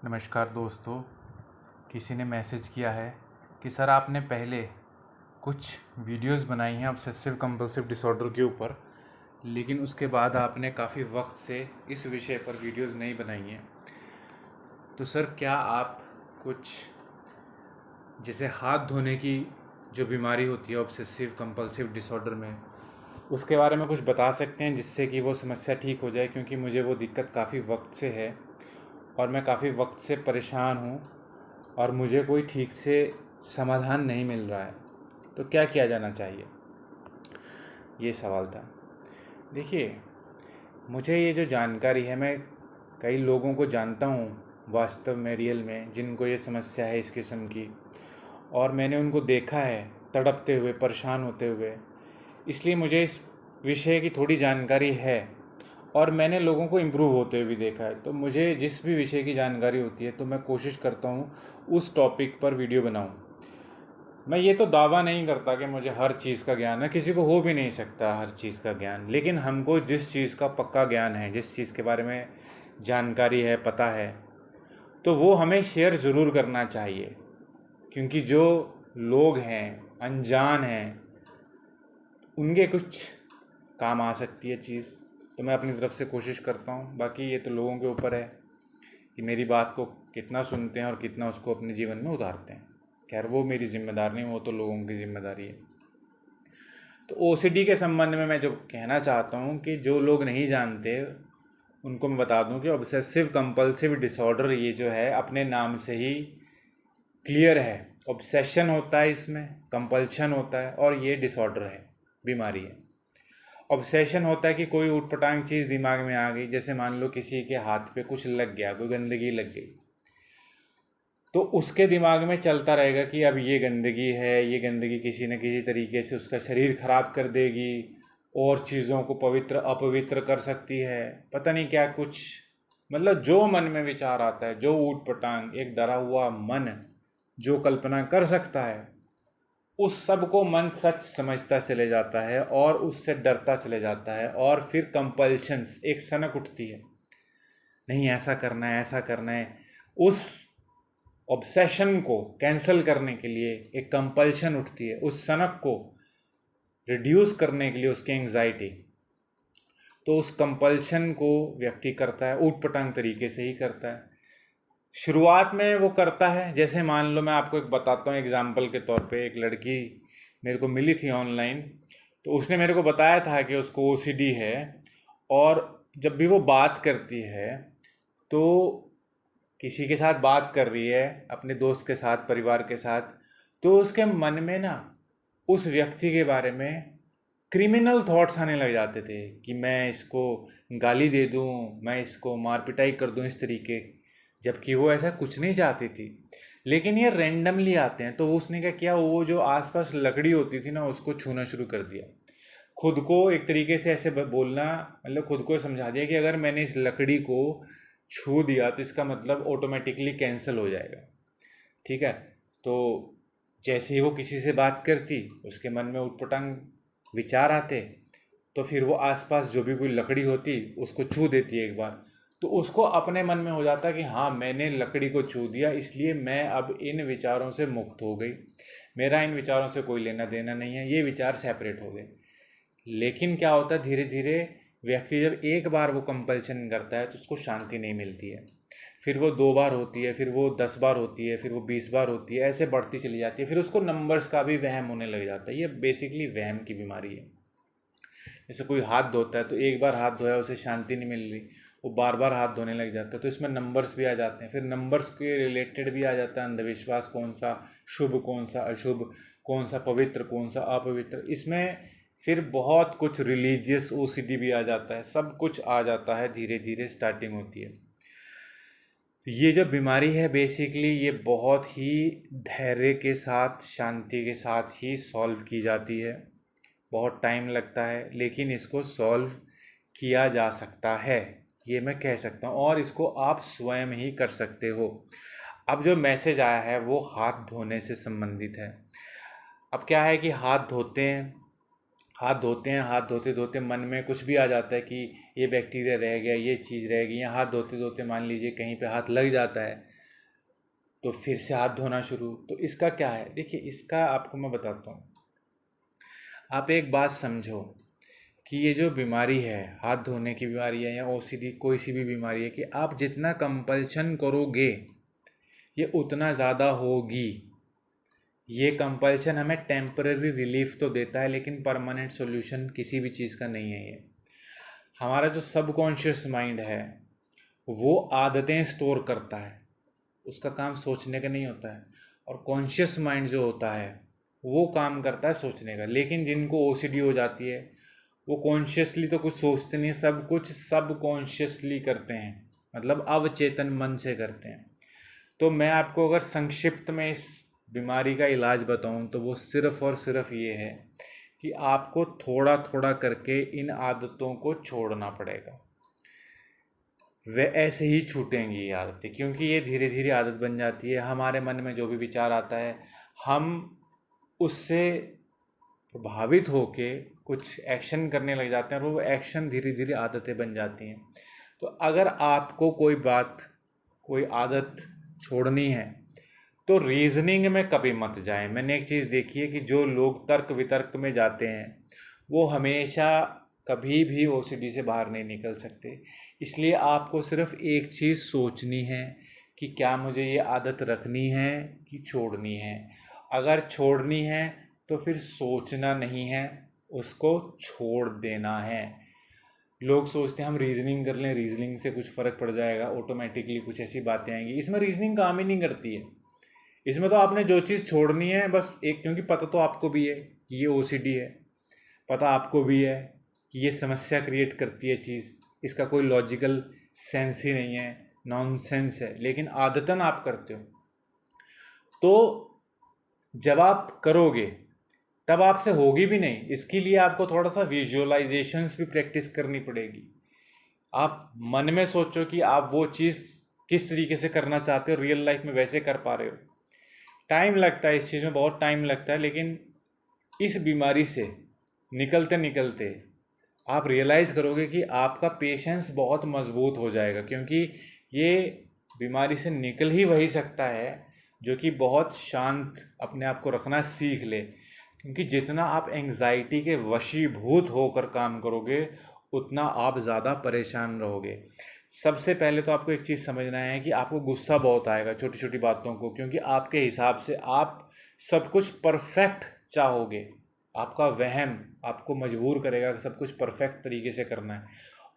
नमस्कार दोस्तों। किसी ने मैसेज किया है कि सर आपने पहले कुछ वीडियोस बनाई हैं ऑब्सेसिव कंपल्सिव डिसऑर्डर के ऊपर, लेकिन उसके बाद आपने काफ़ी वक्त से इस विषय पर वीडियोस नहीं बनाई हैं। तो सर क्या आप कुछ जैसे हाथ धोने की जो बीमारी होती है ऑब्सेसिव कंपल्सिव डिसऑर्डर में, उसके बारे में कुछ बता सकते हैं जिससे कि वो समस्या ठीक हो जाए? क्योंकि मुझे वो दिक्कत काफ़ी वक्त से है और मैं काफ़ी वक्त से परेशान हूँ और मुझे कोई ठीक से समाधान नहीं मिल रहा है। तो क्या किया जाना चाहिए, ये सवाल था। देखिए, मुझे ये जो जानकारी है, मैं कई लोगों को जानता हूँ वास्तव में, रियल में, जिनको ये समस्या है इस किस्म की, और मैंने उनको देखा है तड़पते हुए, परेशान होते हुए। इसलिए मुझे इस विषय की थोड़ी जानकारी है और मैंने लोगों को इम्प्रूव होते हुए भी देखा है। तो मुझे जिस भी विषय की जानकारी होती है तो मैं कोशिश करता हूँ उस टॉपिक पर वीडियो बनाऊँ। मैं ये तो दावा नहीं करता कि मुझे हर चीज़ का ज्ञान है, किसी को हो भी नहीं सकता हर चीज़ का ज्ञान, लेकिन हमको जिस चीज़ का पक्का ज्ञान है, जिस चीज़ के बारे में जानकारी है, पता है, तो वो हमें शेयर ज़रूर करना चाहिए। क्योंकि जो लोग हैं, अनजान हैं, उनके कुछ काम आ सकती है चीज़। तो मैं अपनी तरफ से कोशिश करता हूँ। बाकी ये तो लोगों के ऊपर है कि मेरी बात को कितना सुनते हैं और कितना उसको अपने जीवन में उतारते हैं। खैर, वो मेरी जिम्मेदारी नहीं, वो तो लोगों की जिम्मेदारी है। तो ओसीडी के संबंध में मैं जो कहना चाहता हूँ कि जो लोग नहीं जानते उनको मैं बता दूँ कि ऑब्सेसिव कंपल्सिव डिसऑर्डर ये जो है अपने नाम से ही क्लियर है। ऑब्सेशन होता है, इसमें कंपल्शन होता है, और ये डिसऑर्डर है, बीमारी है। ऑब्सेशन होता है कि कोई ऊटपटांग चीज़ दिमाग में आ गई, जैसे मान लो किसी के हाथ पे कुछ लग गया, कोई गंदगी लग गई, तो उसके दिमाग में चलता रहेगा कि अब ये गंदगी है, ये गंदगी किसी न किसी तरीके से उसका शरीर खराब कर देगी और चीज़ों को पवित्र अपवित्र कर सकती है, पता नहीं क्या कुछ। मतलब जो मन में विचार आता है, जो ऊटपटांग एक डरा हुआ मन जो कल्पना कर सकता है, उस सब को मन सच समझता चले जाता है और उससे डरता चले जाता है। और फिर कंपल्शंस, एक सनक उठती है, नहीं ऐसा करना है, ऐसा करना है। उस ऑब्सेशन को कैंसिल करने के लिए एक कंपल्शन उठती है, उस सनक को रिड्यूस करने के लिए, उसकी एंग्जाइटी। तो उस कंपल्शन को व्यक्ति करता है, ऊटपटांग तरीके से ही करता है। शुरुआत में वो करता है, जैसे मान लो मैं आपको एक बताता हूँ एग्जाम्पल के तौर पे। एक लड़की मेरे को मिली थी ऑनलाइन, तो उसने मेरे को बताया था कि उसको ओसीडी है, और जब भी वो बात करती है तो किसी के साथ बात कर रही है, अपने दोस्त के साथ, परिवार के साथ, तो उसके मन में ना उस व्यक्ति के बारे में क्रिमिनल थॉट्स आने लग जाते थे कि मैं इसको गाली दे दूं, मैं इसको मार पिटाई कर दूं, इस तरीके। जबकि वो ऐसा कुछ नहीं चाहती थी, लेकिन ये रैंडमली आते हैं। तो उसने क्या किया, वो जो आसपास लकड़ी होती थी ना, उसको छूना शुरू कर दिया। खुद को एक तरीके से ऐसे बोलना, मतलब खुद को समझा दिया कि अगर मैंने इस लकड़ी को छू दिया तो इसका मतलब ऑटोमेटिकली कैंसिल हो जाएगा। ठीक है। तो जैसे ही वो किसी से बात करती, उसके मन में उटपटांग विचार आते, तो फिर वो आसपास जो भी कोई लकड़ी होती उसको छू देती एक बार, तो उसको अपने मन में हो जाता कि हाँ, मैंने लकड़ी को छू दिया, इसलिए मैं अब इन विचारों से मुक्त हो गई, मेरा इन विचारों से कोई लेना देना नहीं है, ये विचार सेपरेट हो गए। लेकिन क्या होता है, धीरे धीरे व्यक्ति जब एक बार वो कंपल्शन करता है तो उसको शांति नहीं मिलती है। फिर वो 2 बार होती है, फिर वो 10 बार होती है, फिर वो 20 बार होती है, ऐसे बढ़ती चली जाती है। फिर उसको नंबर्स का भी वहम होने लग जाता है। ये बेसिकली वहम की बीमारी है। जैसे कोई हाथ धोता है तो एक बार हाथ धोया, उसे शांति नहीं मिल रही, वो बार बार हाथ धोने लग जाता है, तो इसमें नंबर्स भी आ जाते हैं। फिर नंबर्स के रिलेटेड भी आ जाता है अंधविश्वास, कौन सा शुभ, कौन सा अशुभ, कौन सा पवित्र, कौन सा अपवित्र। इसमें फिर बहुत कुछ रिलीजियस ओसीडी भी आ जाता है, सब कुछ आ जाता है, धीरे धीरे स्टार्टिंग होती है। ये जो बीमारी है बेसिकली, ये बहुत ही धैर्य के साथ, शांति के साथ ही सॉल्व की जाती है। बहुत टाइम लगता है, लेकिन इसको सॉल्व किया जा सकता है, ये मैं कह सकता हूँ। और इसको आप स्वयं ही कर सकते हो। अब जो मैसेज आया है वो हाथ धोने से संबंधित है। अब क्या है कि हाथ धोते हैं, हाथ धोते धोते मन में कुछ भी आ जाता है कि ये बैक्टीरिया रह गया, ये चीज़ रह गई, या हाथ धोते धोते मान लीजिए कहीं पे हाथ लग जाता है, तो फिर से हाथ धोना शुरू। तो इसका क्या है, देखिए इसका आपको मैं बताता हूँ। आप एक बात समझो कि ये जो बीमारी है, हाथ धोने की बीमारी है या ओसीडी कोई सी भी बीमारी है, कि आप जितना कंपल्शन करोगे ये उतना ज़्यादा होगी। ये कंपल्शन हमें टेम्पररी रिलीफ तो देता है, लेकिन परमानेंट सॉल्यूशन किसी भी चीज़ का नहीं है ये। हमारा जो सबकॉन्शियस माइंड है वो आदतें स्टोर करता है, उसका काम सोचने का नहीं होता है। और कॉन्शियस माइंड जो होता है वो काम करता है सोचने का। लेकिन जिनको ओसीडी हो जाती है वो कॉन्शियसली तो कुछ सोचते नहीं, सब कुछ सब कॉन्शियसली करते हैं, मतलब अवचेतन मन से करते हैं। तो मैं आपको अगर संक्षिप्त में इस बीमारी का इलाज बताऊं तो वो सिर्फ़ और सिर्फ ये है कि आपको थोड़ा थोड़ा करके इन आदतों को छोड़ना पड़ेगा। वे ऐसे ही छूटेंगी ये आदतें, क्योंकि ये धीरे धीरे आदत बन जाती है। हमारे मन में जो भी विचार आता है हम उससे प्रभावित होके कुछ एक्शन करने लग जाते हैं और वो एक्शन धीरे धीरे आदतें बन जाती हैं। तो अगर आपको कोई बात, कोई आदत छोड़नी है तो रीजनिंग में कभी मत जाएं। मैंने एक चीज़ देखी है कि जो लोग तर्क वितर्क में जाते हैं वो हमेशा कभी भी ओसीडी से बाहर नहीं निकल सकते। इसलिए आपको सिर्फ एक चीज़ सोचनी है कि क्या मुझे ये आदत रखनी है कि छोड़नी है। अगर छोड़नी है तो फिर सोचना नहीं है, उसको छोड़ देना है। लोग सोचते हैं हम रीजनिंग कर लें, रीजनिंग से कुछ फ़र्क पड़ जाएगा, ऑटोमेटिकली कुछ ऐसी बातें आएंगी। इसमें रीजनिंग काम ही नहीं करती है। इसमें तो आपने जो चीज़ छोड़नी है बस एक, क्योंकि पता तो आपको भी है कि ये ओसीडी है, पता आपको भी है कि ये समस्या क्रिएट करती है चीज़, इसका कोई लॉजिकल सेंस ही नहीं है, नॉनसेंस है, लेकिन आदतन आप करते हो। तो जब आप करोगे तब आपसे होगी भी नहीं। इसके लिए आपको थोड़ा सा विजुअलाइजेशंस भी प्रैक्टिस करनी पड़ेगी। आप मन में सोचो कि आप वो चीज़ किस तरीके से करना चाहते हो, रियल लाइफ में वैसे कर पा रहे हो। टाइम लगता है इस चीज़ में, बहुत टाइम लगता है, लेकिन इस बीमारी से निकलते निकलते आप रियलाइज़ करोगे कि आपका पेशेंस बहुत मजबूत हो जाएगा। क्योंकि ये बीमारी से निकल ही वही सकता है जो कि बहुत शांत अपने आप को रखना सीख ले। क्योंकि जितना आप एंग्जाइटी के वशीभूत होकर काम करोगे उतना आप ज़्यादा परेशान रहोगे। सबसे पहले तो आपको एक चीज़ समझना है कि आपको गुस्सा बहुत आएगा छोटी छोटी बातों को, क्योंकि आपके हिसाब से आप सब कुछ परफेक्ट चाहोगे। आपका वहम आपको मजबूर करेगा कि सब कुछ परफेक्ट तरीके से करना है।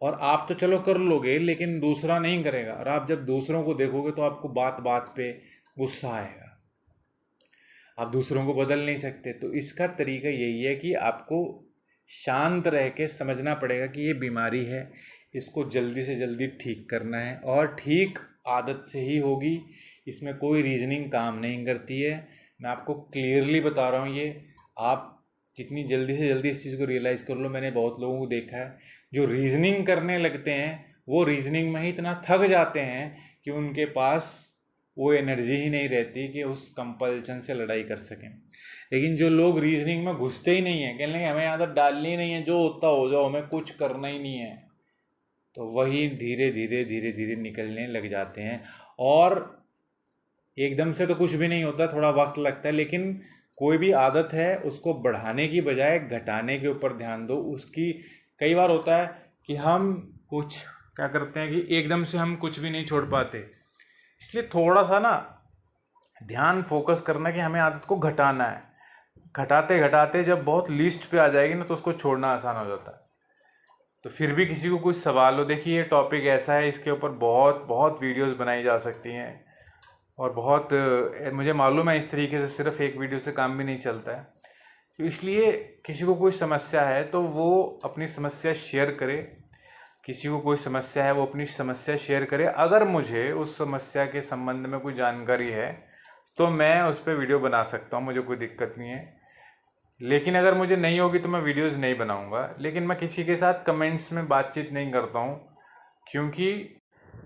और आप तो चलो कर लोगे लेकिन दूसरा नहीं करेगा, और आप जब दूसरों को देखोगे तो आपको बात बात पे गुस्सा आएगा। आप दूसरों को बदल नहीं सकते। तो इसका तरीका यही है कि आपको शांत रह के समझना पड़ेगा कि ये बीमारी है, इसको जल्दी से जल्दी ठीक करना है, और ठीक आदत से ही होगी। इसमें कोई रीजनिंग काम नहीं करती है। मैं आपको क्लियरली बता रहा हूँ ये। आप जितनी जल्दी से जल्दी इस चीज़ को रियलाइज़ कर लो। मैंने बहुत लोगों को देखा है जो रीजनिंग करने लगते हैं वो रीजनिंग में ही इतना थक जाते हैं कि उनके पास वो एनर्जी ही नहीं रहती कि उस कंपल्शन से लड़ाई कर सकें। लेकिन जो लोग रीजनिंग में घुसते ही नहीं है, कहने लगे हमें आदत डालनी ही नहीं है, जो होता हो जाओ, हमें कुछ करना ही नहीं है, तो वही धीरे धीरे धीरे धीरे निकलने लग जाते हैं। और एकदम से तो कुछ भी नहीं होता, थोड़ा वक्त लगता है। लेकिन कोई भी आदत है उसको बढ़ाने की बजाय घटाने के ऊपर ध्यान दो। उसकी कई बार होता है कि हम कुछ क्या करते हैं कि एकदम से हम कुछ भी नहीं छोड़ पाते। इसलिए थोड़ा सा ना ध्यान फोकस करना कि हमें आदत को घटाना है। घटाते घटाते जब बहुत लिस्ट पे आ जाएगी ना तो उसको छोड़ना आसान हो जाता है। तो फिर भी किसी को कुछ सवाल हो, देखिए ये टॉपिक ऐसा है, इसके ऊपर बहुत बहुत वीडियोस बनाई जा सकती हैं, और बहुत मुझे मालूम है इस तरीके से सिर्फ एक वीडियो से काम भी नहीं चलता है। तो इसलिए किसी को कोई समस्या है तो वो अपनी समस्या शेयर करे। किसी को कोई समस्या है वो अपनी समस्या शेयर करे। अगर मुझे उस समस्या के संबंध में कोई जानकारी है तो मैं उस पर वीडियो बना सकता हूँ, मुझे कोई दिक्कत नहीं है। लेकिन अगर मुझे नहीं होगी तो मैं वीडियोस नहीं बनाऊँगा। लेकिन मैं किसी के साथ कमेंट्स में बातचीत नहीं करता हूँ, क्योंकि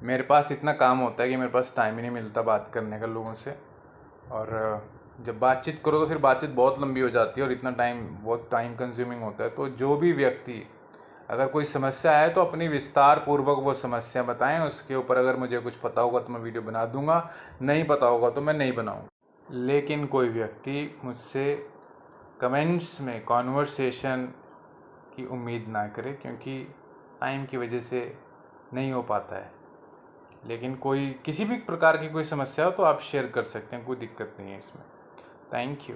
मेरे पास इतना काम होता है कि मेरे पास टाइम ही नहीं मिलता बात करने का लोगों से। और जब बातचीत करो तो फिर बातचीत बहुत लंबी हो जाती है और इतना टाइम बहुत टाइम कंज्यूमिंग होता है। तो जो भी व्यक्ति अगर कोई समस्या है तो अपनी विस्तार पूर्वक वो समस्या बताएं, उसके ऊपर अगर मुझे कुछ पता होगा तो मैं वीडियो बना दूंगा, नहीं पता होगा तो मैं नहीं बनाऊँगा। लेकिन कोई व्यक्ति मुझसे कमेंट्स में कॉन्वर्सेशन की उम्मीद ना करे, क्योंकि टाइम की वजह से नहीं हो पाता है। लेकिन कोई किसी भी प्रकार की कोई समस्या हो तो आप शेयर कर सकते हैं, कोई दिक्कत नहीं है इसमें। Thank you.